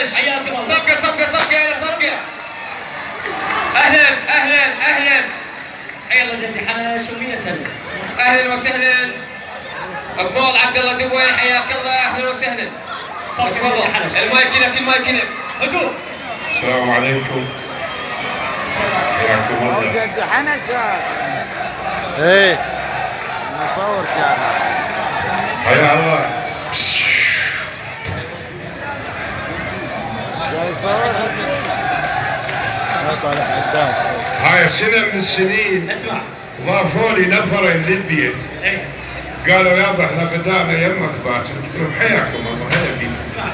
حنش. حياك الله. صفقة صفقة صفقة يا صفقة. أهلا أهلا أهلا. حيا الله جدي حنش ومية أهلا وسهلا. أقبال عبد الله دبي حياك الله أهلا وسهلا. تفضل المايك لك المايك لك. هدوء. السلام عليكم. حياكم الله. جدي حنش. ايه نصور كان حيا الله. جاي يصور طالع قدام. هاي سنة من السنين اسمع. ضافوا لي نفرين للبيت. ايه. قالوا يابا احنا غدانا يمك باكر. قلت لهم حياكم الله هلا بيك. اسمع.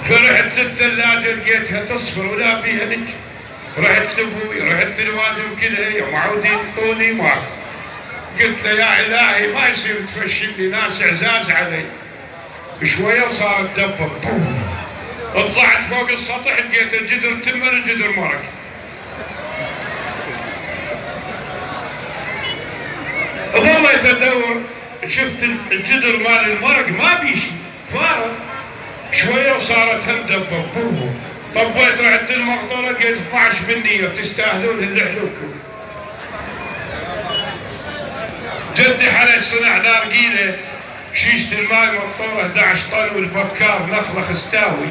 فرحت للثلاجة لقيتها تصفر ولا بيها نج. رحت لابوي رحت للوالد كلها يا معودين طوني ماك. قلت له يا الهي ما يصير تفشلني ناس اعزاز علي. شويه وصارت دبه طلعت فوق السطح لقيت الجدر تمر الجدر مرق. ظليت ادور شفت الجدر مال المرق ما بيشي فارغ. شويه وصارت هم دبه طبيت رحت المقطوره لقيت 12 بالنيه تستاهلون اللي حلوكم. جدي حنش صنع نارقيله شيشة الماي مقطورة 11 طن والبكار نخلة خستاوي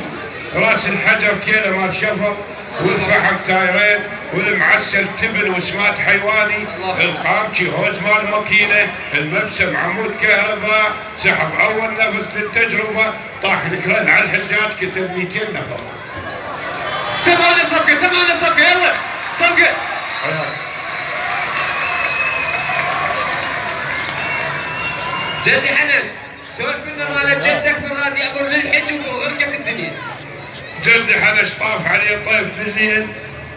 راس الحجر كيلة مال شفر والفحم تايرين والمعسل تبن وسمات حيواني القامشي هوز مال ماكينة المبسم عمود كهرباء سحب اول نفس للتجربة طاح الكرين على الحجاج كتب 200 نفر. سمعنا صفقة سمعنا صفقة يلا صفقة. جدي حنش سولف لنا مال جدك من راد يعبر للحج وغرقت الدنيا. جدي حنش طاف عليه طيف بالليل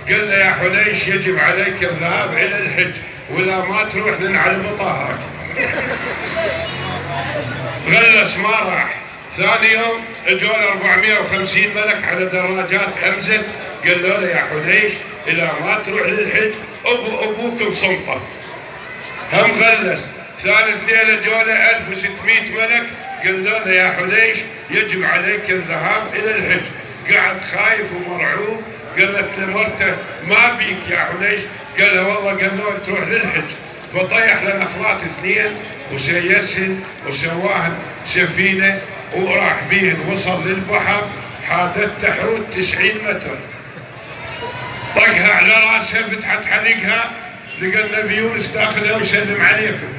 قال له يا حنيش يجب عليك الذهاب الى الحج واذا ما تروح ننعل بطهرك. غلس ما راح. ثاني يوم اجوا 450 ملك على دراجات امزت قالوا له يا حنيش اذا ما تروح للحج ابوك بصمته. هم غلس. ثالث ليله جوله 1600 ملك قالوا له يا حنيش يجب عليك الذهاب الى الحج. قعد خايف ومرعوب. قالت لمرته ما بيك يا حنيش. قال له والله قالوا تروح للحج. فطيح لنا اخوات اثنين وسيسهن وسواهن سفينه وراح بيهن وصل للبحر حادت تحوت 90 متر. طقها على راسها فتحت حلقها لقى النبي يونس داخلها ويسلم عليكم.